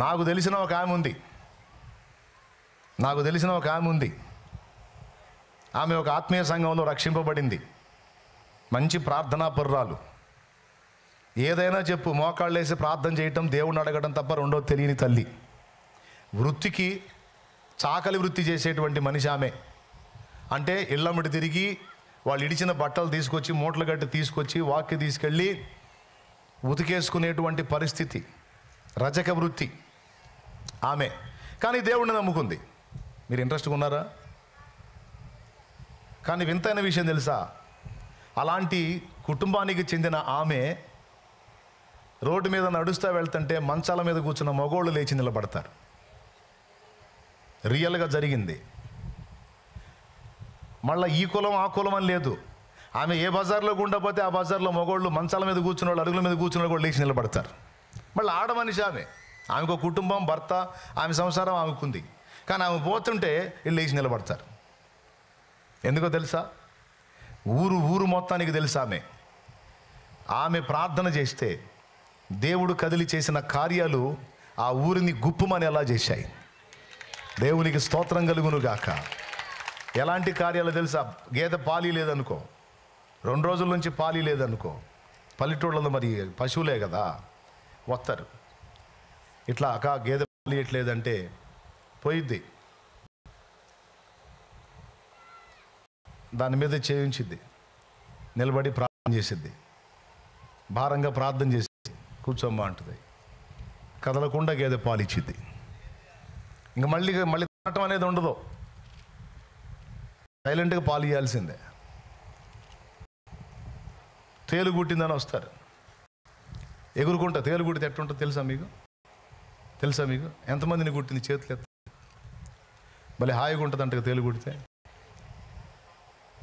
నాకు తెలిసిన ఒక ఆమె ఉంది. ఆమె ఒక ఆత్మీయ సంఘంలో రక్షింపబడింది. మంచి ప్రార్థనాపరురాలు. ఏదైనా చెప్పు, మోకాళ్ళు వేసి ప్రార్థన చేయటం, దేవుణ్ణి అడగడం తప్ప రెండో తెలియని తల్లి. వృత్తికి చాకలి వృత్తి చేసేటువంటి మనిషి ఆమె. అంటే ఇళ్ళమ్మడి తిరిగి వాళ్ళు ఇడిచిన బట్టలు తీసుకొచ్చి, మూటలు గట్టి తీసుకొచ్చి, వాక్కి తీసుకెళ్ళి ఉతికేసుకునేటువంటి పరిస్థితి, రజక వృత్తి ఆమె. కానీ దేవుణ్ణి నమ్ముకుంది. మీరు ఇంట్రెస్ట్గా ఉన్నారా? కానీ వింతైన విషయం తెలుసా? అలాంటి కుటుంబానికి చెందిన ఆమె రోడ్డు మీద నడుస్తూ వెళ్తుంటే మంచాల మీద కూర్చున్న మగోళ్ళు లేచి నిలబడతారు. రియల్గా జరిగింది. మళ్ళీ ఈ కులం ఆ కులం అని లేదు. ఆమె ఏ బజార్లో గుండపోతే ఆ బజార్లో మగోళ్ళు మంచాల మీద కూర్చున్న వాళ్ళు, అరుగుల మీద కూర్చున్న వాళ్ళు లేచి నిలబడతారు. మళ్ళీ ఆడ మనిషి ఆమెకు కుటుంబం, భర్త, ఆమె సంసారం ఆమెకుంది. కానీ ఆమె పోతుంటే వీళ్ళు లేచి నిలబడతారు. ఎందుకో తెలుసా? ఊరు మొత్తానికి తెలుసా ఆమె ప్రార్థన చేస్తే దేవుడు కదిలి చేసిన కార్యాలు ఆ ఊరిని గుప్పుమని ఎలా చేశాయి. దేవునికి స్తోత్రం కలుగును గాక. ఎలాంటి కార్యాలు తెలుసా? గేదె పాలి లేదనుకో, 2 రోజుల నుంచి పాలి లేదనుకో, పల్లెటూళ్ళలో మరి పశువులే కదా వస్తారు. ఇట్లా గేదె పాలి ఇట్లేదంటే పోయిద్ది, దాని మీద చేయించిద్ది, నిలబడి ప్రార్థన చేసిద్ది, భారంగా ప్రార్థన చేసి కూర్చోమ్మా అంటుంది. కదలకుండా గేదె పాలు ఇచ్చిద్ది. ఇంక మళ్ళీ తినటం అనేది ఉండదు, సైలెంట్గా పాలు ఇవ్వాల్సిందే. తేలు కుట్టిందని వస్తారు, ఎగురుకుంటా. తేలు కుట్టితే ఎట్టుంటుంది తెలుసా మీకు? ఎంతమందిని కుట్టింది? చేతులు ఎత్త. భలే హాయిగా ఉంటుంది అంట తేలు కుడితే.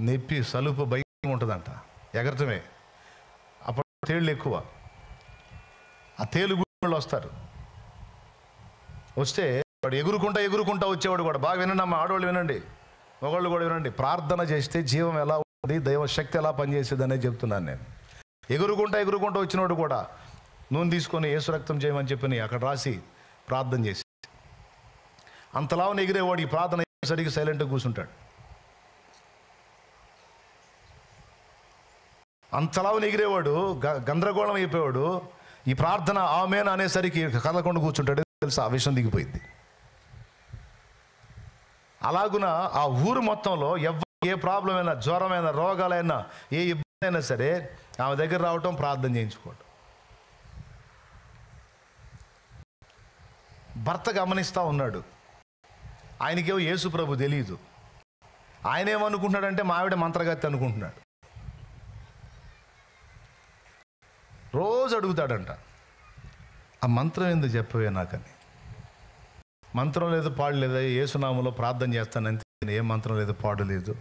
నొప్పి, సలుపు, భయం ఉంటుందంట, ఎగరటమే. అప్పుడు తేళ్ళు ఎక్కువ. ఆ తేలు గుళ్ళు వస్తారు. వస్తే వాడు ఎగురుకుంటా వచ్చేవాడు కూడా. బాగా వినండి అమ్మ, ఆడవాళ్ళు వినండి, మగవాళ్ళు కూడా వినండి. ప్రార్థన చేస్తే జీవం ఎలా ఉంది, దైవ శక్తి ఎలా పనిచేసేది అనేది చెప్తున్నాను నేను. ఎగురుకుంటా వచ్చినవాడు కూడా నూనె తీసుకొని యేసు రక్తం చేయమని చెప్పని అక్కడ రాసి ప్రార్థన చేసి, అంతలావని ఎగిరేవాడు ఈ ప్రార్థన సరిగ్గా సైలెంట్గా కూర్చుంటాడు. అంతలావని ఎగిరేవాడు గందరగోళం అయిపోయాడు. ఈ ప్రార్థన ఆమేన్ అనేసరికి కదలకుండా కూర్చుంటాడు. తెలుసా? ఆ విషయం దిగిపోయింది. అలాగున ఆ ఊరు మొత్తంలో ఏ ప్రాబ్లం అయినా, జ్వరమైనా, రోగాలైనా, ఏ ఇబ్బంది అయినా సరే ఆమె దగ్గర రావటం, ప్రార్థన చేయించుకోవటం. భర్త గమనిస్తూ ఉన్నాడు. ఆయనకేమో యేసు ప్రభు తెలియదు. ఆయన ఏమనుకుంటున్నాడంటే మా ఆవిడ మంత్రగత్తి అనుకుంటున్నాడు. రోజు అడుగుతాడంట, ఆ మంత్రం ఎందుకు చెప్పవే నాకని. మంత్రం లేదు, పాడు లేదా, యేసునామంలో ప్రార్థన చేస్తానంతే, ఏ మంత్రం లేదు, పాడు లేదు,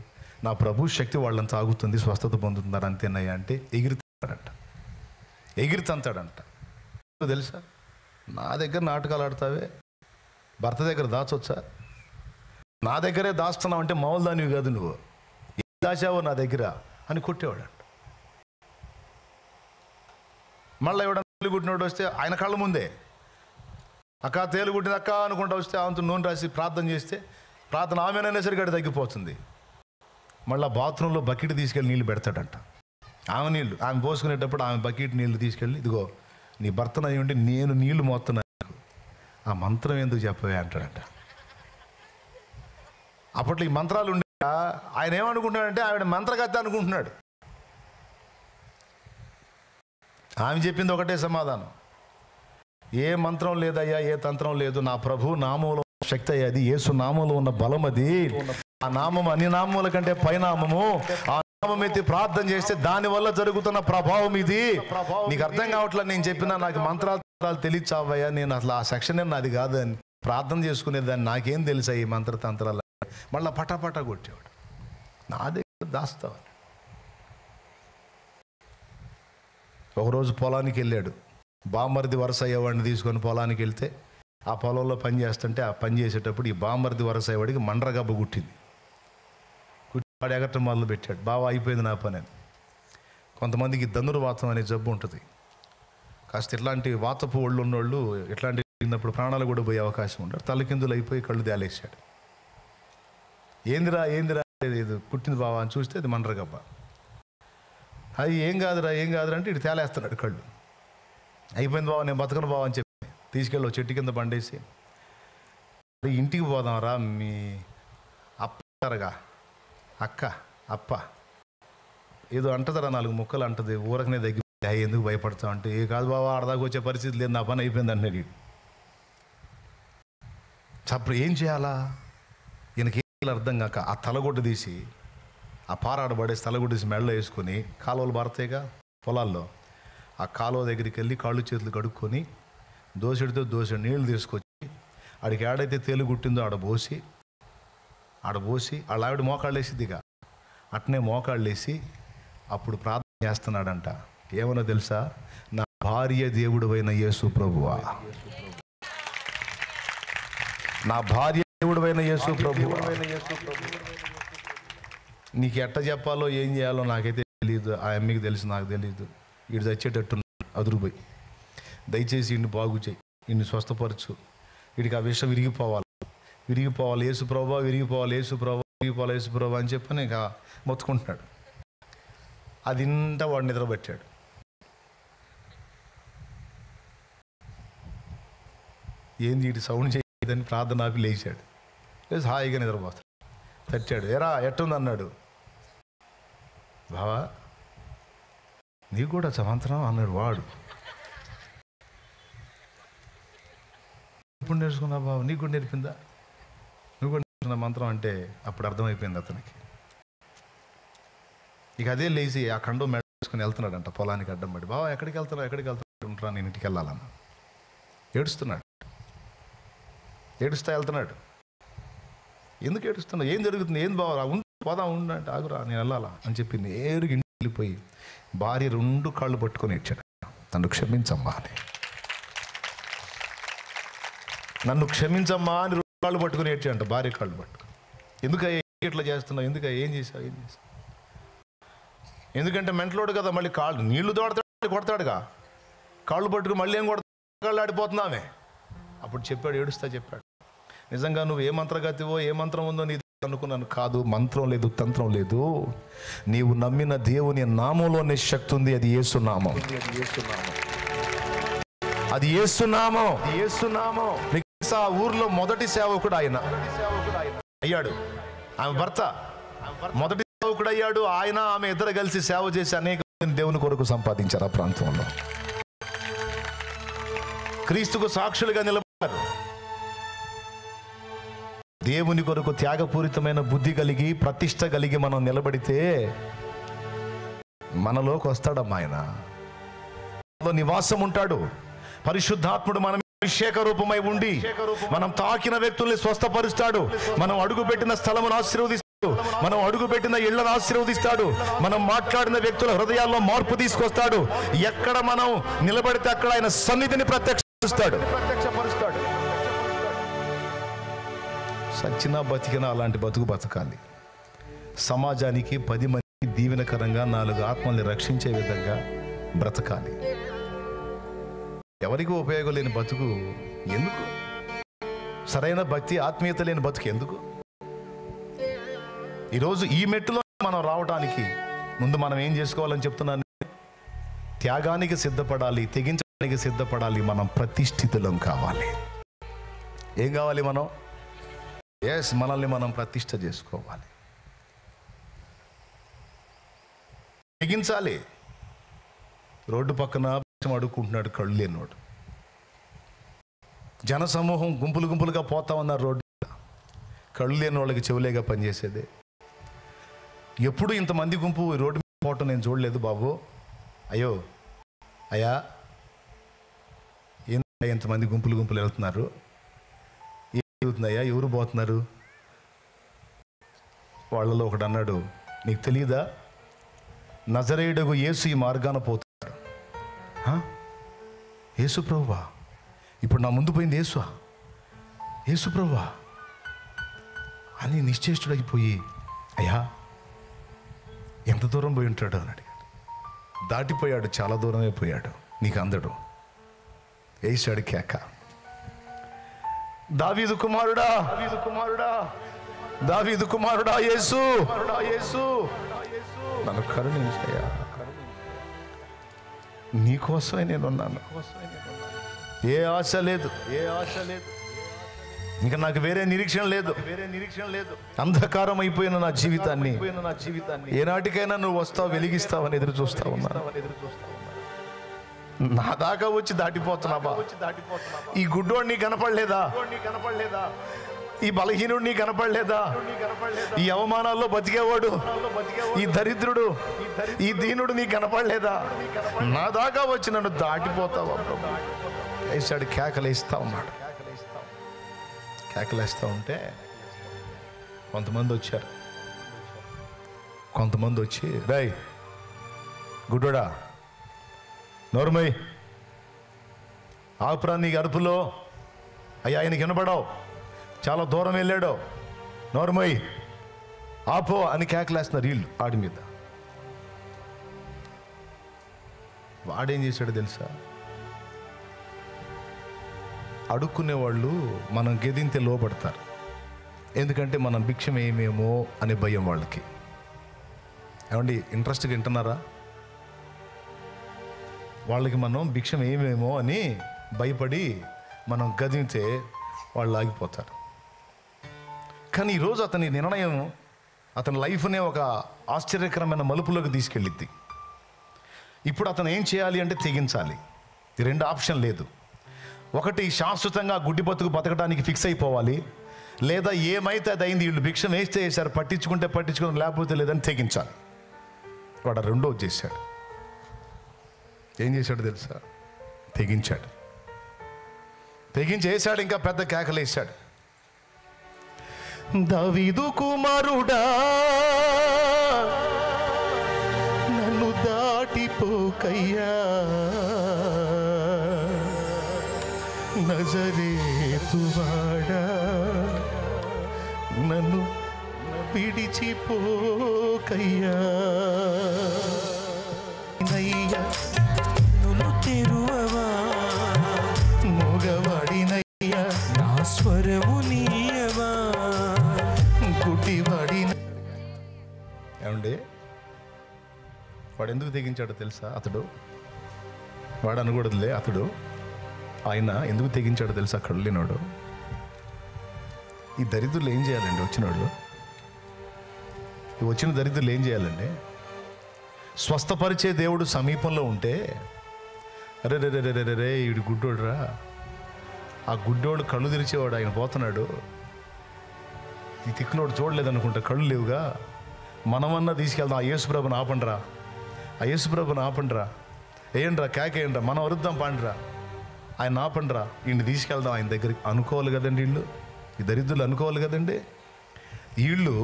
నా ప్రభు శక్తి వాళ్ళని తాగుతుంది, స్వస్థత పొందుతున్నారు అంతేనయ్యా అంటే ఎగిరితంతాడంట. తెలుసా? నా దగ్గర నాటకాలు ఆడతావే, భర్త దగ్గర దాచొచ్చా? నా దగ్గరే దాస్తున్నావు అంటే మామూలు దానివి కాదు, నువ్వు ఏం దాచావో నా దగ్గర అని కొట్టేవాడంట. మళ్ళీ ఎవడన్నా తేలు కుట్టినోడు వస్తే ఆయన కళ్ళ ముందే అక్క తేలు కుట్టింది అక్క అనుకుంటా వస్తే ఆమెతో నూనె రాసి ప్రార్థన చేస్తే ప్రార్థన ఆమెనైనా సరిగ్గా తగ్గిపోతుంది. మళ్ళీ బాత్రూంలో బకెట్ తీసుకెళ్ళి నీళ్ళు పెడతాడంట. ఆమె పోసుకునేటప్పుడు ఆమె బకెట్ నీళ్ళు తీసుకెళ్ళి, ఇదిగో నీ భర్తను అయి ఉండి నేను నీళ్లు మోస్తున్నాను, ఆ మంత్రం ఎందుకు చెప్పవే అంటాడంట. అప్పట్లో ఈ మంత్రాలు ఉండే ఆయన ఏమనుకుంటున్నాడంటే ఆవిడ మంత్రగత్త అనుకుంటున్నాడు. ఆమె చెప్పింది ఒకటే సమాధానం, ఏ మంత్రం లేదయ్యా, ఏ తంత్రం లేదు, నా ప్రభు నామంలో శక్తి అయ్యేది, యేసు నామంలో ఉన్న బలం అది, ఆ నామం అన్ని నామముల కంటే పైనామము, ఆ నామం ఎత్తి ప్రార్థన చేస్తే దానివల్ల జరుగుతున్న ప్రభావం ఇది. నీకు అర్థం కావట్లేదు నేను చెప్పినా, నాకు మంత్రాలు తెలియచావయ్యా, నేను అసలు ఆ సెక్షన్ నాది కాదు అని ప్రార్థన చేసుకునేదాన్ని, నాకేం తెలుసా ఈ మంత్రతంత్రాలు. మళ్ళీ పటాపటా కొట్టేవాడు, నా దగ్గర దాస్తావని. ఒకరోజు పొలానికి వెళ్ళాడు, బామ్మర్ది వరుస అయ్యేవాడిని తీసుకొని పొలానికి వెళ్తే ఆ పొలంలో పని చేస్తుంటే ఆ పని చేసేటప్పుడు ఈ బామ్మర్ది వరుస అయ్యేవాడికి మండ్రగబ్బ కుట్టింది. వాడు ఎగటం మొదలు పెట్టాడు, బాగా అయిపోయింది నా పని అని. కొంతమందికి ధనుర్వాతం అనే జబ్బు ఉంటుంది. కాస్త ఇట్లాంటి వాతపు ఒళ్ళు ఉన్నోళ్ళు, ఇట్లాంటి జరిగినప్పుడు ప్రాణాలు కూడా పోయే అవకాశం ఉంటాడు. తలకిందులు అయిపోయి కళ్ళు తేలేసాడు. ఏందిరా ఇది పుట్టింది బావా అని చూస్తే అది మండ్రగబ్బ. అది ఏం కాదురా అంటే ఇటు తేలేస్తున్నాడు కళ్ళు. అయిపోయింది బావ, నేను బతకను బావ అని చెప్పి తీసుకెళ్ళి చెట్టు కింద బండేసి, ఇంటికి పోదాంరా, మీ అప్పగా అప్ప ఏదో అంటదరా, 4 ముక్కలు అంటది, ఊరకనే దగ్గర ఎందుకు భయపడతావు అంటే, ఏ కాదు బావా, ఆడదాకా వచ్చే పరిస్థితి లేదు, నా పని అయిపోయింది అంటున్నాడు. అప్పుడు ఏం చేయాలా, ఈయనకి అర్థం కాక ఆ తలగొడ్డు తీసి, ఆ పారాడబడేసి తలగొడ్డు తీసి మెడలో వేసుకొని, కాలువలు పడతాయిగా పొలాల్లో, ఆ కాలువ దగ్గరికి వెళ్ళి కాళ్ళు చేతులు కడుక్కొని దోసెడితో నీళ్లు తీసుకొచ్చి ఆడికి ఏడైతే తేలు గుట్టిందో ఆడబోసి వాళ్ళ ఆవిడ మోకాళ్ళు వేసిద్దిగా, అట్నే మోకాళ్ళు వేసి అప్పుడు ప్రార్థన చేస్తున్నాడంట. ఏమన్నా తెలుసా, నా భార్య దేవుడైన యేసు ప్రభువా, నా భార్య దేవుడైన యేసు ప్రభువా, నీకు ఎట్ట చెప్పాలో ఏం చేయాలో నాకైతే తెలియదు, ఆ అమ్మకి తెలుసు, నాకు తెలియదు. వీడు చచ్చేటట్టు అదురుపోయి, దయచేసి ఇన్ని బాగు చేయి, ఇన్ని స్వస్థపరచు, వీడికి ఆ విషయం విరిగిపోవాలి యేసు ప్రభువా, యేసు ప్రభువా అని చెప్పని ఇక మొత్తుకుంటున్నాడు. అది ఇంత వాడు నిద్రపట్టాడు. ఏంది వీటి సౌండ్ చేయదని ప్రార్థన ఆపి లేచాడు. లేచి హాయిగా నిద్రపోతాడు. తట్టాడు, ఎరా ఎట్టుంది అన్నాడు. బావా నీకు కూడా మంత్రం అన్నాడు వాడు. ఇప్పుడు నేర్చుకున్నా బావ, నీకు కూడా నేర్పిందా, నువ్వు కూడా నేర్చుకున్న మంత్రం అంటే అప్పుడు అర్థమైపోయింది అతనికి. ఇక అదే లేచి ఆ కండం మెడ వేసుకుని వెళ్తున్నాడంట పొలానికి అడ్డం పడి. బావా ఎక్కడికి వెళ్తున్నావు ఉంటారా, నేను ఇంటికి వెళ్ళాలన్న. ఏడుస్తున్నాడు, ఏడుస్తా వెళ్తున్నాడు. ఎందుకు ఏడుస్తున్నావు, ఏం జరుగుతుంది, ఏంది బావా, పోదాం ఉండు అంటే, ఆగురా నేను వెళ్ళాలా అని చెప్పి నేరుగా ఇంటికి వెళ్ళిపోయి భార్య 2 కాళ్ళు పట్టుకొని ఏడ్చాడు, నన్ను క్షమించమ్మా అని. నన్ను క్షమించమ్మా అని 2 కాళ్ళు పట్టుకొని ఏడ్చాడంట, భార్య కాళ్ళు పట్టుకొని. ఎందుకయ్యా ఇట్లా చేస్తున్నావు, ఎందుకయ్యా ఏం చేసావు. ఎందుకంటే మెంటలోడు కదా, మళ్ళీ కాళ్ళు నీళ్లు తోడతాడు, కొడతాడుగా, కాళ్ళు పట్టుకుని మళ్ళీ ఏం కొడతాడు, కాళ్ళు ఆడిపోతున్నామే. అప్పుడు చెప్పాడు, ఏడుస్తా చెప్పాడు, నిజంగా నువ్వు ఏ మంత్రగతివో ఏ మంత్రం ఉందో నీ అనుకున్నాను. కాదు, మంత్రం లేదు, తంత్రం లేదు, నీవు నమ్మిన దేవుని నామంలోనే శక్తి ఉంది. అది యేసునామం, అది యేసునామం. ఆ ఊర్లో మొదటి సేవకుడు ఆయన అయ్యాడు. ఆమె భర్త మొదటి సేవకుడు అయ్యాడు. ఆయన ఆమె ఇద్దరు కలిసి సేవ చేసి అనేక దేవుని కొరకు సంపాదించారు. ఆ ప్రాంతంలో క్రీస్తుకు సాక్షులుగా నిలబడ్డారు. దేవుని కొరకు త్యాగపూరితమైన బుద్ధి కలిగి ప్రతిష్ట కలిగి మనం నిలబడితే మనలోకి వస్తాడమ్మా. ఆయన నివాసం ఉంటాడు. పరిశుద్ధాత్ముడు మన అభిషేక రూపమై ఉండి మనం తాకిన వ్యక్తుల్ని స్వస్థపరుస్తాడు. మనం అడుగుపెట్టిన స్థలమును ఆశీర్వదిస్తాడు. మనం అడుగుపెట్టిన ఇళ్లను ఆశీర్వదిస్తాడు. మనం మాట్లాడిన వ్యక్తుల హృదయాల్లో మార్పు తీసుకొస్తాడు. ఎక్కడ మనం నిలబడితే అక్కడ ఆయన సన్నిధిని ప్రత్యక్షపరుస్తాడు. సచ్చినా బతికినా అలాంటి బతకాలి. సమాజానికి 10 మందికి దీవెనకరంగా 4 ఆత్మల్ని రక్షించే విధంగా బ్రతకాలి. ఎవరికి ఉపయోగం లేని బతుకు ఎందుకు? సరైన భక్తి ఆత్మీయత లేని బతుకు ఎందుకు? ఈరోజు ఈ మెట్టులో మనం రావడానికి ముందు మనం ఏం చేసుకోవాలని చెప్తున్నాను. త్యాగానికి సిద్ధపడాలి, తెగించడానికి సిద్ధపడాలి. మనం ప్రతిష్ఠితులం కావాలి. ఏం కావాలి మనం? మనల్ని మనం ప్రతిష్ఠ చేసుకోవాలి, తెగించాలి. రోడ్డు పక్కన అడుక్కుంటున్నాడు కళ్ళు లేనివాడు. జనసమూహం గుంపులుగా పోతా ఉన్నారు రోడ్డు. కళ్ళు లేని వాళ్ళకి చెవులేగా పనిచేసేదే. ఎప్పుడు ఇంతమంది గుంపు రోడ్డు మీద పోవటం నేను చూడలేదు బాబు. అయ్యా ఇంతమంది గుంపులు వెళ్తున్నారు, ఏం జరుగుతుందయ్యా, ఎవరు పోతున్నారు? వాళ్ళలో ఒకడు అన్నాడు, నీకు తెలియదా, నజరేయుడగు యేసు ఈ మార్గాన పోతున్నాడు. యేసు ప్రభువా? ఇప్పుడు నా ముందు పోయింది యేసు ప్రభువా అని నిశ్చేష్టుడైపోయి, అయ్యా ఎంత దూరం పోయి ఉంటాడు అని అడిగాడు. దాటిపోయాడు, చాలా దూరమే పోయాడు, నీకు అందడు. వేసాడు కేక. దావీదు కుమారుడా, దావీదు కుమారుడా యేసు, నన్ను కరుణించయ్యా, నీకోసమే నేనున్నాను. ఏ ఆశ లేదు, ఇంకా నాకు వేరే నిరీక్షణ లేదు. అంధకారం అయిపోయిన నా జీవితాన్ని ఏనాటికైనా నువ్వు వస్తావు, వెలిగిస్తావని ఎదురు చూస్తా ఉన్నాను. నా దాకా వచ్చి దాటిపోతున్నావా? ఈ గుడ్డోడు నీ కనపడలేదా? ఈ బలహీనుడు నీ కనపడలేదా? ఈ అవమానాల్లో బతికేవాడు, ఈ దరిద్రుడు, ఈ దీనుడు నీ కనపడలేదా? నా దాకా వచ్చి నన్ను దాటిపోతావా ప్రభు? వేసాడు, కేకలేస్తా ఉన్నాడు. కేకలేస్తూ ఉంటే కొంతమంది వచ్చారు. కొంతమంది వచ్చి, రేయ్ గుడ్డోడా, నోరుమై, ఆపురా నీ అరుపులో, అయ్యా ఆయనకి వినపడవు, చాలా దూరం వెళ్ళాడు, నోరుమై ఆపో అని కేకలేస్తున్నారు వీళ్ళు ఆడి మీద. వాడేం చేశాడు తెలుసా? అడుక్కునేవాళ్ళు మనం గెదింతే లోపడతారు, ఎందుకంటే మనం భిక్షం ఏమేమో అనే భయం వాళ్ళకి. ఏమండి, ఇంట్రెస్ట్గా వింటున్నారా? వాళ్ళకి మనం భిక్షం ఏమేమో అని భయపడి మనం గదింతే వాళ్ళు ఆగిపోతారు. కానీ ఈరోజు అతని నిర్ణయం అతని లైఫ్నే ఒక ఆశ్చర్యకరమైన మలుపులోకి తీసుకెళ్ళిద్ది. ఇప్పుడు అతను ఏం చేయాలి అంటే తెగించాలి. ఈ రెండు ఆప్షన్ లేదు. ఒకటి, శాశ్వతంగా గుడ్డి బతుకు బతకడానికి ఫిక్స్ అయిపోవాలి, లేదా ఏమైతే అది అయింది, వీళ్ళు భిక్షం వేస్తే వేశారు, పట్టించుకుని లేకపోతే లేదని తెగించాలి. వాడు రెండో చేశాడు. ఏం చేశాడు తెలుసా? తెగించేశాడు. ఇంకా పెద్ద కేకలేశాడు, దావీదు కుమారుడా నన్ను దాటిపోకయ్యా, నజరేతువాడా నన్ను విడిచిపోకయ్యా, నువ్వు తెరువవా మగవాడినయ్యా, నా స్వరము నీయవా గుడ్డివాడిన. ఏమండి, వాడు ఎందుకు తెగించాడో తెలుసా? వాడు అనకూడదులే, ఆయన ఎందుకు తెగించాడో తెలుసా? అక్కడ లేనాడు. ఈ దరిద్రులు ఏం చేయాలండి? వచ్చిన దరిద్రులు ఏం చేయాలండి? స్వస్థపరిచే దేవుడు సమీపంలో ఉంటే, అరే రే రే రే రే వీడు గుడ్డోడురా, ఆ గుడ్డోడు కళ్ళు తెరిచేవాడు, ఆయన పోతున్నాడు, ఈ తిక్కులోడు చూడలేదనుకుంటా, కళ్ళు లేవుగా, మనమన్నా తీసుకెళ్దాం, ఆ యేసుప్రభుని ఆపండిరా, వేయండిరా, కేకేయండిరా, మనం వరుద్దాం, పాండిరా, ఆయన ఆపండిరా, వీడిని తీసుకెళ్దాం ఆయన దగ్గరికి అనుకోవాలి కదండి. ఈ దరిద్రులు అనుకోవాలి కదండి. వీళ్ళు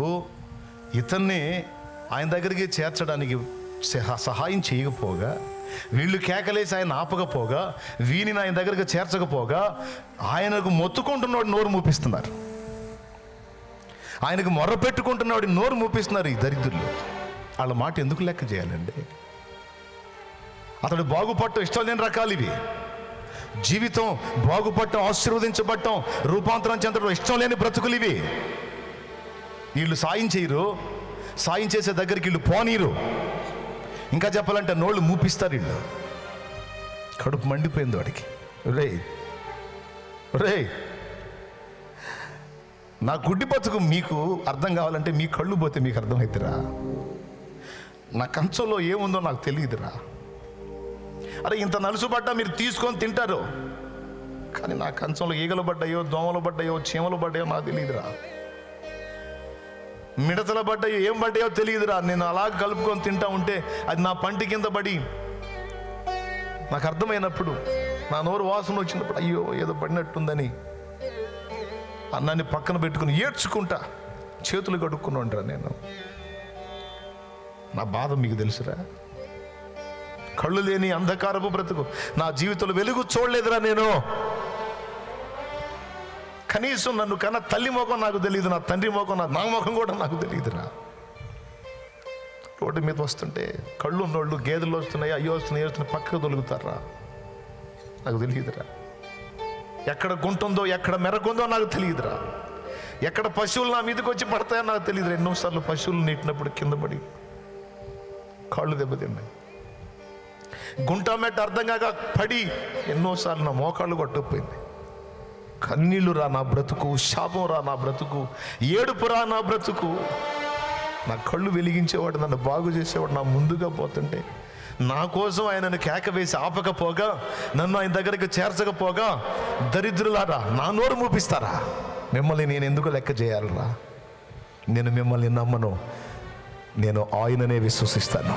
ఇతన్ని ఆయన దగ్గరికి చేర్చడానికి సహాయం చేయకపోగా, వీళ్ళు కేకలేసి ఆయన ఆపకపోగా, వీనిని ఆయన దగ్గరికి చేర్చకపోగా, ఆయనకు మొత్తుకుంటున్నవాడు నోరు మూపిస్తున్నారు, ఆయనకు మొర్ర పెట్టుకుంటున్నవాడు నోరు మూపిస్తున్నారు. ఈ దరిద్రులు వాళ్ళ మాట ఎందుకు లెక్క చేయాలండి? అతడు బాగుపడటం ఇష్టం లేని రకాలు ఇవి. జీవితం బాగుపడటం, ఆశీర్వదించబడటం, రూపాంతరం చెందడం ఇష్టం లేని బ్రతుకులు ఇవి. వీళ్ళు సాయం చేయరు, సాయం చేసే దగ్గరికి వీళ్ళు పోనీరు, ఇంకా చెప్పాలంటే నోళ్ళు మూపిస్తారు. వీళ్ళు కడుపు మండిపోయింది వాడికి. రే నా గుడ్డి బతుకు మీకు అర్థం కావాలంటే మీ కళ్ళు పోతే మీకు అర్థమవుతురా? నా కంచంలో ఏముందో నాకు తెలియదురా. అరే ఇంత నలుసుబడ్డా మీరు తీసుకొని తింటారు, కానీ నా కంచంలో ఈగలు పడ్డాయో, దోమలు పడ్డాయో, చీమలు పడ్డాయో నాకు తెలియదురా. మిడతలు పడ్డాయో, ఏం పడ్డాయో తెలియదురా. నేను అలా కలుపుకొని తింటా ఉంటే అది నా పంటి కింద పడి నాకు అర్థమైనప్పుడు, నా నోరు వాసన వచ్చినప్పుడు అయ్యో ఏదో పడినట్టుందని అన్నాన్ని పక్కన పెట్టుకుని ఏడ్చుకుంటా చేతులు కడుక్కుని ఉంటా నేను. నా బాధ మీకు తెలుసురా? కళ్ళు లేని అంధకారపు బ్రతుకు, నా జీవితంలో వెలుగు చూడలేదురా నేను. కనీసం నన్ను కన్నా తల్లి ముఖం నాకు తెలియదు, నా తండ్రి ముఖం, నా ముఖం కూడా నాకు తెలియదురా. రోడ్డు మీద వస్తుంటే కళ్ళు ఉన్నోళ్ళు గేదెలు వస్తున్నాయి, అయ్యో వస్తున్నాయి పక్కకు తొలుగుతారా? నాకు తెలియదురా. ఎక్కడ గుంటుందో ఎక్కడ మెరకుందో నాకు తెలియదురా, ఎక్కడ పశువులు నా మీదకి వచ్చి పడతాయో నాకు తెలియదు. ఎన్నోసార్లు పశువులు నీటినప్పుడు కింద పడి కాళ్ళు దెబ్బతిన్నాయి. గుంట మెట్ట అర్థం కాక పడి ఎన్నోసార్లు నా మోకాళ్ళు కొట్టుకుపోయింది. కన్నీళ్ళు రా నా బ్రతుకు, శాపం రా నా బ్రతుకు, ఏడుపు రా నా బ్రతుకు. నా కళ్ళు వెలిగించేవాడు, నన్ను బాగు చేసేవాడు నా ముందుగా పోతుంటే నా కోసం ఆయనను కేక వేసి ఆపకపోగా, నన్ను ఆయన దగ్గరికి చేర్చకపోగా, దరిద్రులారా నా నోరు మూపిస్తారా? మిమ్మల్ని నేను ఎందుకు లెక్క చేయాలరా? నేను మిమ్మల్ని నమ్మను, నేను ఆయననే విశ్వసిస్తాను,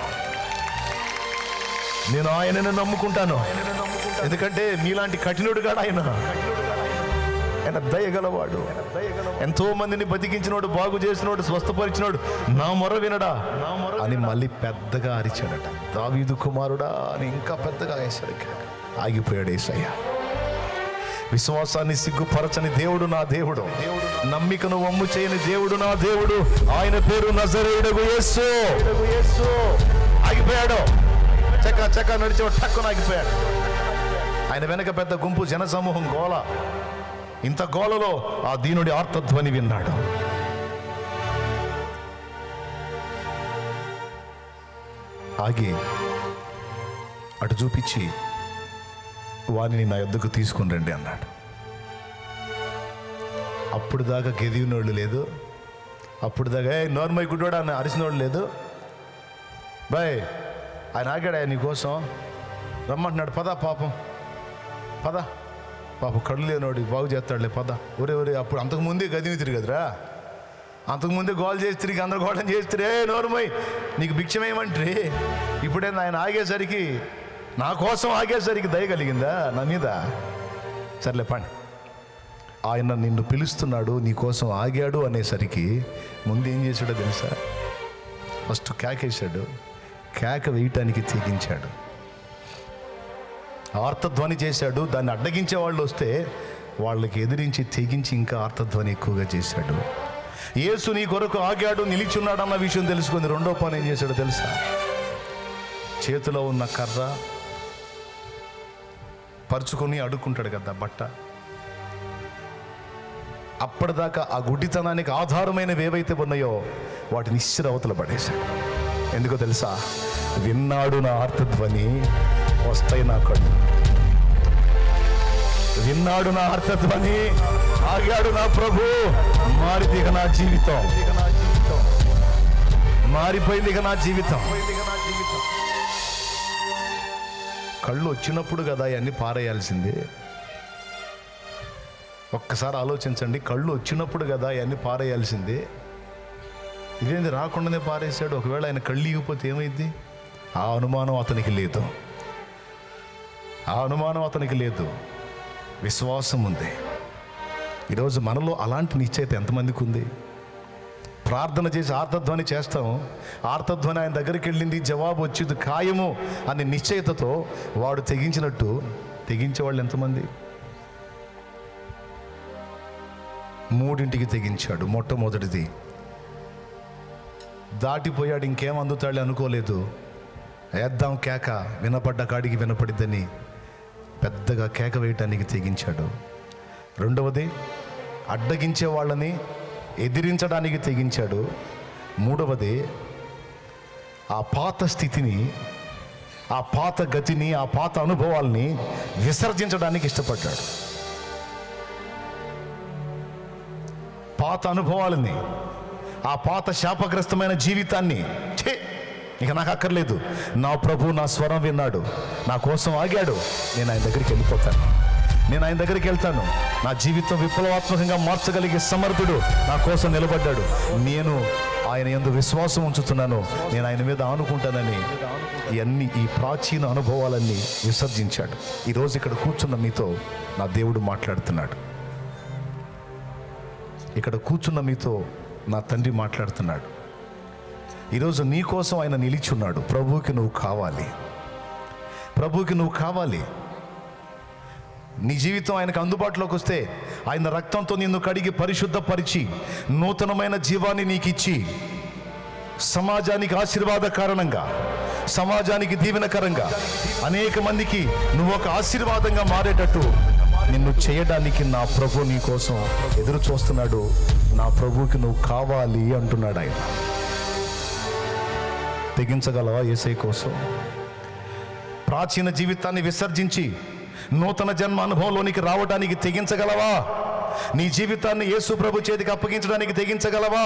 నేను ఆయననే నమ్ముకుంటాను. ఎందుకంటే మీలాంటి కఠినుడుగా ఆయన దయగలవాడు. ఎంతో మందిని బతికించినోడు, బాగు చేసినోడు, స్వస్థపరిచినోడు. నా మొర వినడా అని మళ్ళీ పెద్దగా అరిచాడట. దావీదు కుమారుడా అని ఇంకా పెద్దగా వేశాడు. ఆగిపోయాడు యేసయ్య. విశ్వాసాన్ని సిగ్గుపరచని దేవుడు నా దేవుడు, నమ్మికను వమ్ము చేయని దేవుడు నా దేవుడు. ఆయన పేరు నజరేయుడగు యేసు. ఆగిపోయాడు. చక్క నడిచేవాడు టక్కున ఆగిపోయాడు. ఆయన వెనక పెద్ద గుంపు, జనసమూహం, గోల. ఇంత గోలలో ఆ దీనుడి ఆర్తధ్వని విన్నాడు. ఆగి అటు చూపించి వారిని నా యొద్దకు తీసుకుని రండి అన్నాడు. అప్పుడు దాకా గెదివినోళ్ళు లేదు, అప్పుడు దాకా నోర్మై గుడ్డోడా అని అరిసినోళ్ళు లేదు. బాయ్ ఆయన ఆగాడు, ఆయన నీకోసం రమ్మంటున్నాడు. పద పాపం, పద పాపం, కళ్ళు లేనోడు బాగు చేస్తాడులే, పద. ఒరే అప్పుడు అంతకుముందే గదివి తిరిగదురా, అంతకుముందే గోల్ చేసి తిరిగి గందరగోళం చేస్తే నోరుమై నీకు భిక్షమేమంటే. ఇప్పుడే ఆయన ఆగేసరికి, నా కోసం ఆగేసరికి దయ కలిగిందా నా మీద? సర్లే పని. ఆయన నిన్ను పిలుస్తున్నాడు, నీ కోసం ఆగాడు అనేసరికి ముందు ఏం చేశాడో తెలుసా? ఫస్ట్ కేకేశాడు. కేక వేయటానికి తెగించాడు, ఆర్తధ్వని చేశాడు. దాన్ని అడ్డగించే వాళ్ళు వస్తే వాళ్ళకి ఎదిరించి తెగించి ఇంకా ఆర్తధ్వని ఎక్కువగా చేశాడు. యేసు నీ కొరకు ఆగాడు, నిలిచున్నాడు అన్న విషయం తెలుసుకుంది. రెండో పని ఏం చేశాడో తెలుసా? చేతిలో ఉన్న కర్ర పరుచుకొని అడుక్కుంటాడు కదా బట్ట, అప్పటిదాకా ఆ గుడ్డితనానికి ఆధారమైనవి ఏవైతే ఉన్నాయో వాటిని ఇస్సిరి అవతల పడేశాడు. ఎందుకో తెలుసా? విన్నాడు నా ఆర్తధ్వని, వస్తాయి నా కళ్ళు. విన్నాడు నా ఆర్తధ్వని, ఆగాడు నా ప్రభు. మారితే ఇక నా జీవితం మారిపోయింది. ఇక నా జీవితం కళ్ళు వచ్చినప్పుడు కదా అవన్నీ పారేయాల్సింది. ఒక్కసారి ఆలోచించండి, కళ్ళు వచ్చినప్పుడు కదా అవన్నీ పారేయాల్సింది. ఇదేంది రాకుండానే పారేశాడు? ఒకవేళ ఆయన కళ్ళు ఇగిపోతే ఏమైంది? ఆ అనుమానం అతనికి లేదు, ఆ అనుమానం అతనికి లేదు. విశ్వాసం ఉంది. ఈరోజు మనలో అలాంటి నిశ్చయిత ఎంతమందికి ఉంది? ప్రార్థన చేసి ఆర్తధ్వని చేస్తాం, ఆర్తధ్వని ఆయన దగ్గరికి వెళ్ళింది, జవాబు వచ్చింది ఖాయము అనే నిశ్చయితతో వాడు తెగించినట్టు తెగించే వాళ్ళు ఎంతమంది? 3 తెగించాడు. మొట్టమొదటిది దాటిపోయాడు, ఇంకేం అందుతాడు అనుకోలేదు. వేద్దాం కేక, వినపడ్డ కాడికి వినపడిద్దని పెద్దగా కేక వేయటానికి తెగించాడు. రెండవది అడ్డగించే వాళ్ళని ఎదిరించడానికి తెగించాడు. మూడవది ఆ పాత స్థితిని, ఆ పాత గతిని, ఆ పాత అనుభవాల్ని విసర్జించడానికి ఇష్టపడ్డాడు. పాత అనుభవాలని, ఆ పాత శాపగ్రస్తమైన జీవితాన్ని ఇక నాకు అక్కర్లేదు, నా ప్రభు నా స్వరం విన్నాడు, నా కోసం ఆగాడు, నేను ఆయన దగ్గరికి వెళ్ళిపోతాను, నేను ఆయన దగ్గరికి వెళ్తాను. నా జీవితం విప్లవాత్మకంగా మార్చగలిగే సమర్థుడు నా కోసం నిలబడ్డాడు, నేను ఆయన యందు విశ్వాసం ఉంచుతున్నాను, నేను ఆయన మీద ఆనుకుంటానని ఈ ప్రాచీన అనుభవాలన్నీ విసర్జించాడు. ఈరోజు ఇక్కడ కూర్చున్న మీతో నా దేవుడు మాట్లాడుతున్నాడు. ఇక్కడ కూర్చున్న మీతో నా తండ్రి మాట్లాడుతున్నాడు. ఈరోజు నీ కోసం ఆయన నిలిచున్నాడు. ప్రభువుకి నువ్వు కావాలి, ప్రభువుకి నువ్వు కావాలి. నీ జీవితం ఆయనకు అందుబాటులోకి వస్తే ఆయన రక్తంతో నిన్ను కడిగి పరిశుద్ధపరిచి నూతనమైన జీవాన్ని నీకు ఇచ్చి సమాజానికి ఆశీర్వాద కారణంగా, సమాజానికి దీవెనకరంగా, అనేక మందికి నువ్వు ఒక ఆశీర్వాదంగా మారేటట్టు నిన్ను చేయడానికి నా ప్రభు నీ కోసం ఎదురు చూస్తున్నాడు. నా ప్రభువుకి నువ్వు కావాలి అంటున్నాడు ఆయన. తెగించగలవా యేసయ్య కోసం? ప్రాచీన జీవితాన్ని విసర్జించి నూతన జన్మ అనుభవంలోనికి రావడానికి తెగించగలవా? నీ జీవితాన్ని యేసు ప్రభు చేతికి అప్పగించడానికి తెగించగలవా?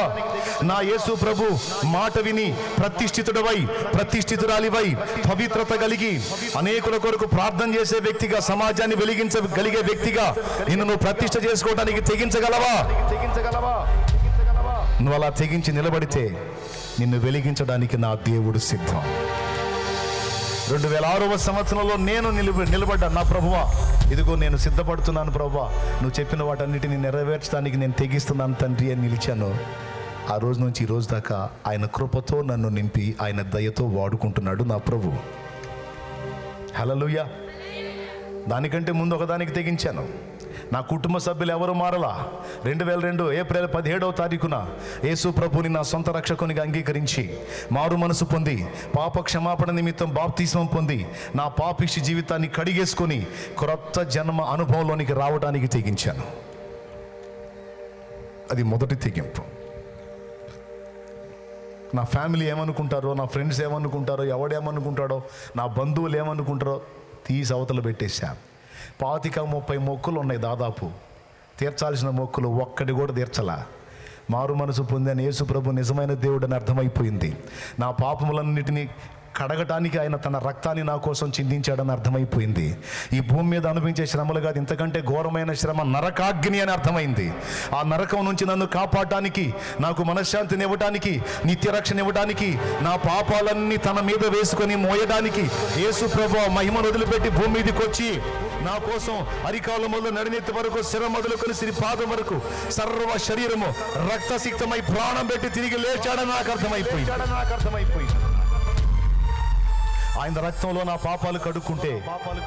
నా యేసు ప్రభు మాట విని ప్రతిష్ఠితుడవై, ప్రతిష్ఠితురాలివై, పవిత్రత కలిగి అనేకుల కొరకు ప్రార్థన చేసే వ్యక్తిగా, సమాజాన్ని వెలిగించగలిగే వ్యక్తిగా నిన్ను నువ్వు ప్రతిష్ఠ చేసుకోవడానికి తెగించగలవా? నువ్వు అలా తెగించి నిలబడితే నిన్ను వెలిగించడానికి నా దేవుడు సిద్ధం. 2006వ సంవత్సరంలో నేను నిలబడ్డా. నా ప్రభువా, ఇదిగో నేను సిద్ధపడుతున్నాను ప్రభువా, నువ్వు చెప్పిన వాటన్నిటిని నెరవేర్చడానికి నేను తెగిస్తున్నాను తండ్రి అని నిలిచాను. ఆ రోజు నుంచి ఈ రోజు దాకా ఆయన కృపతో నన్ను నింపి ఆయన దయతో వాడుకుంటున్నాడు నా ప్రభు. హల్లెలూయా. దానికంటే ముందు ఒకదానికి తెగించాను. నా కుటుంబ సభ్యులు ఎవరు మారలా. 2002 ఏప్రిల్ 17వ తారీఖున యేసు ప్రభుని నా సొంత రక్షకునిగా అంగీకరించి మారు మనసు పొంది పాప క్షమాపణ నిమిత్తం బాప్తిస్మం పొంది నా పాపిష్టి జీవితాన్ని కడిగేసుకొని క్రొత్త జన్మ అనుభవంలోనికి రావడానికి తెగించాను. అది మొదటి తెగింపు. నా ఫ్యామిలీ ఏమనుకుంటారో, నా ఫ్రెండ్స్ ఏమనుకుంటారో, ఎవడేమనుకుంటాడో, నా బంధువులు ఏమనుకుంటారో తీసి అవతల పెట్టేశా. 25-30 మొక్కులు ఉన్నాయి దాదాపు. తీర్చాల్సిన మొక్కులు ఒక్కటి కూడా తీర్చలా. మారు మనసు పొందని యేసు ప్రభు నిజమైన దేవుడు అని అర్థమైపోయింది. నా పాపములన్నిటినీ కడగటానికి ఆయన తన రక్తాన్ని నా కోసం చిందించాడని అర్థమైపోయింది. ఈ భూమి మీద అనిపించే శ్రమలు కాదు, ఇంతకంటే ఘోరమైన శ్రమ నరకాగ్ని అని అర్థమైంది. ఆ నరకం నుంచి నన్ను కాపాడటానికి, నాకు మనశ్శాంతిని ఇవ్వడానికి, నిత్యరక్షణ ఇవ్వడానికి, నా పాపాలన్నీ తన మీద వేసుకొని మోయడానికి యేసు ప్రభు మహిమను వదిలిపెట్టి భూమి మీదకి వచ్చి నా కోసం అరికాల మొదలు నడినెత్తి వరకు, శిర మొదలుకొని సిరి పాదం వరకు సర్వ శరీరము రక్తసిక్తమై ప్రాణం పెట్టి తిరిగి లేచాడని నాకు అర్థమైపోయింది. ఆయన రక్తంలో నా పాపాలు కడుక్కుంటే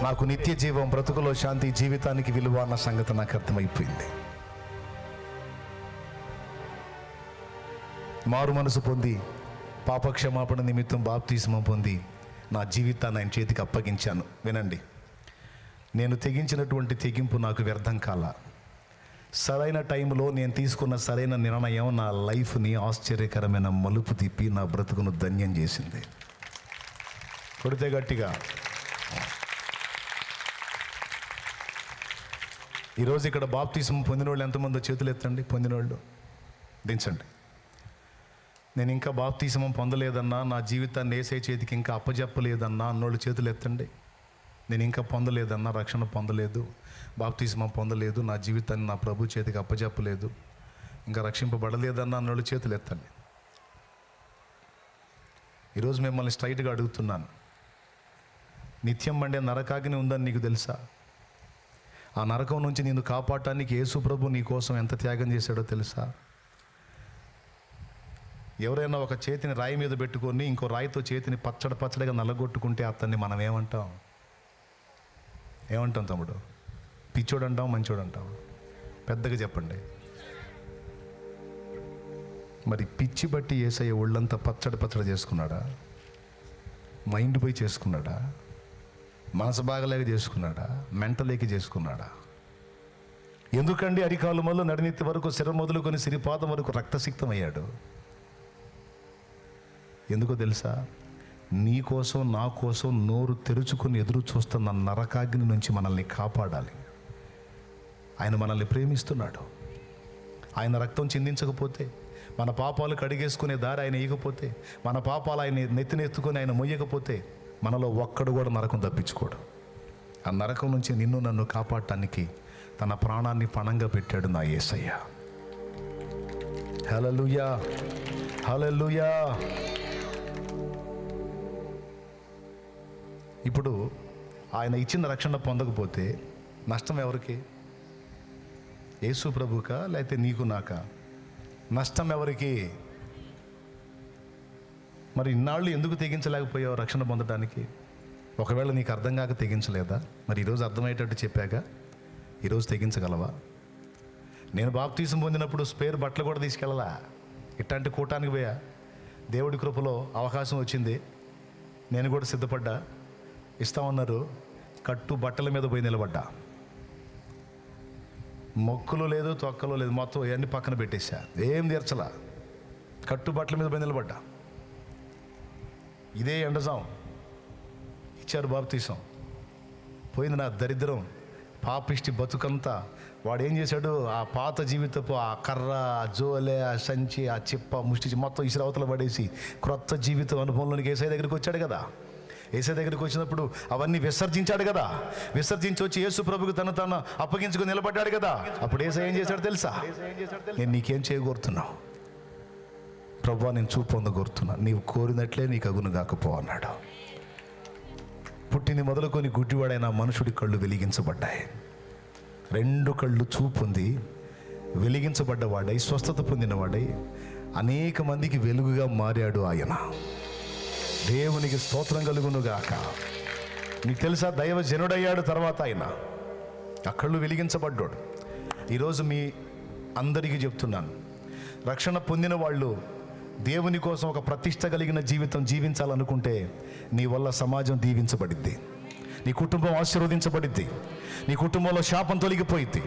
నాకు నిత్య జీవం, బ్రతుకులో శాంతి, జీవితానికి విలువ అన్న సంగతి నాకు అర్థమైపోయింది. మారు మనసు పొంది పాపక్షమాపణ నిమిత్తం బాప్తిస్మం పొంది నా జీవితాన్ని ఆయన చేతికి అప్పగించాను. వినండి, నేను తెగించినటువంటి తెగింపు నాకు వ్యర్థం కాల. సరైన టైంలో నేను తీసుకున్న సరైన నిర్ణయం నా లైఫ్ని ఆశ్చర్యకరమైన మలుపు తిప్పి నా బ్రతుకును ధన్యం చేసింది. కొడితే గట్టిగా. ఈరోజు ఇక్కడ బాప్తిస్మం పొందిన వాళ్ళు ఎంతమందో చేతులు ఎత్తండి. పొందిన వాళ్ళు దించండి. నేను ఇంకా బాప్తిస్మం పొందలేదన్నా, నా జీవితాన్ని యేసయ్య చేతికి ఇంకా అప్పజెప్పలేదన్నా అన్నోళ్ళు చేతులు ఎత్తండి. నేను ఇంకా పొందలేదన్నా, రక్షణ పొందలేదు, బాప్తిస్మం పొందలేదు, నా జీవితాన్ని నా ప్రభు చేతికి అప్పజెప్పలేదు, ఇంకా రక్షింపబడలేదన్నా అన్నోళ్ళు చేతులు ఎత్తండి. ఈరోజు మిమ్మల్ని స్ట్రైట్గా అడుగుతున్నాను, నిత్యం మండే నరకాగ్ని ఉందని నీకు తెలుసా? ఆ నరకం నుంచి నిన్ను కాపాడటానికి యేసు ప్రభు నీ కోసం ఎంత త్యాగం చేశాడో తెలుసా? ఎవరైనా ఒక చేతిని రాయి మీద పెట్టుకొని ఇంకో రాయితో చేతిని పచ్చడిగా నల్లగొట్టుకుంటే అతన్ని మనం ఏమంటాం తమ్ముడు? పిచ్చోడు అంటాం, మంచోడు అంటాం? పెద్దగా చెప్పండి. మరి పిచ్చి బట్టి యేసయ్య ఒళ్ళంతా పచ్చడి చేసుకున్నాడా? మైండ్ పోయి చేసుకున్నాడా? మనసు బాగలేక చేసుకున్నాడా? మెంటలేకి చేసుకున్నాడా? ఎందుకండి అరికాలు మొదలు నడినెత్తి వరకు, శిర మొదలుకొని సిరిపాదం వరకు రక్తసిక్తం అయ్యాడు? ఎందుకో తెలుసా? నీ కోసం, నా కోసం నోరు తెరుచుకొని ఎదురు చూస్తున్న నరకాగ్ని నుంచి మనల్ని కాపాడాలి. ఆయన మనల్ని ప్రేమిస్తున్నాడు. ఆయన రక్తం చిందించకపోతే, మన పాపాలు కడిగేసుకునే దారి ఆయన ఇవ్వకపోతే, మన పాపాలు ఆయన నెత్తినెత్తుకొని ఆయన మొయ్యకపోతే మనలో ఒక్కడు కూడా నరకం తప్పించుకోడు. ఆ నరకం నుంచి నిన్ను నన్ను కాపాడటానికి తన ప్రాణాన్ని పణంగా పెట్టాడు నా యేసయ్య. హల్లెలూయా, హల్లెలూయా. ఇప్పుడు ఆయన ఇచ్చిన రక్షణ పొందకపోతే నష్టం ఎవరికి? యేసు ప్రభుకా లేకపోతే నీకు నాకా? నష్టం ఎవరికి? మరి ఇన్నాళ్ళు ఎందుకు తెగించలేకపోయావు రక్షణ పొందడానికి? ఒకవేళ నీకు అర్థం కాక తెగించలేదా? మరి ఈరోజు అర్థమయ్యేటట్టు చెప్పాక ఈరోజు తెగించగలవా? నేను బాప్తిసం పొందినప్పుడు స్పేర్ బట్టలు కూడా తీసుకెళ్ళలా. ఇట్లాంటి కూటానికి పోయా. దేవుడి కృపలో అవకాశం వచ్చింది, నేను కూడా సిద్ధపడ్డా. ఇస్తామన్నారు, కట్టు బట్టల మీద పోయి నిలబడ్డా. మొక్కులు లేదు, తొక్కలు లేదు, మొత్తం ఇవన్నీ పక్కన పెట్టేశా. ఏం తీర్చలా, కట్టుబట్టల మీద పోయి నిలబడ్డా. ఇదే ఎండజాం ఇచ్చారు బాప్తీసం. పోయింది నా దరిద్రం, పాపిష్టి బతుకంతా. వాడు ఏం చేశాడు, ఆ పాత జీవితపు ఆ కర్ర, ఆ జోలే, ఆ సంచి, ఆ చిప్ప, ముష్టి మొత్తం ఇసురవతల పడేసి క్రొత్త జీవితం అనుభవంలోనికి ఏసై దగ్గరికి వచ్చాడు కదా. ఏసై దగ్గరికి వచ్చినప్పుడు అవన్నీ విసర్జించాడు కదా. విసర్జించి వచ్చి యేసు ప్రభుకు తను అప్పగించుకుని నిలబడ్డాడు కదా. అప్పుడు ఏసై ఏం చేశాడు తెలుసా? నేను నీకేం చేయగోరుతున్నావు ప్రభువా, నేను చూపు పొందగోరుతున్నా, నీవు కోరినట్లే నీకు అగును కాకపో అన్నాడు. పుట్టింది మొదలుకొని గుడ్డివాడైన మనుషుడి కళ్ళు వెలిగించబడ్డాయి. 2 కళ్ళు చూపు పొంది వెలిగించబడ్డవాడై, స్వస్థత పొందినవాడై అనేక మందికి వెలుగుగా మారాడు ఆయన. దేవునికి స్తోత్రం కలుగునుగాక. మీకు తెలుసా, దైవ జనుడయ్యాడు తర్వాత ఆయన. ఆ కళ్ళు వెలిగించబడ్డాడు. ఈరోజు మీ అందరికీ చెప్తున్నాను, రక్షణ పొందిన వాళ్ళు దేవుని కోసం ఒక ప్రతిష్ట కలిగిన జీవితం జీవించాలనుకుంటే నీ వల్ల సమాజం దీవించబడిద్ది, నీ కుటుంబం ఆశీర్వదించబడిద్ది, నీ కుటుంబంలో శాపం తొలగిపోయిద్ది.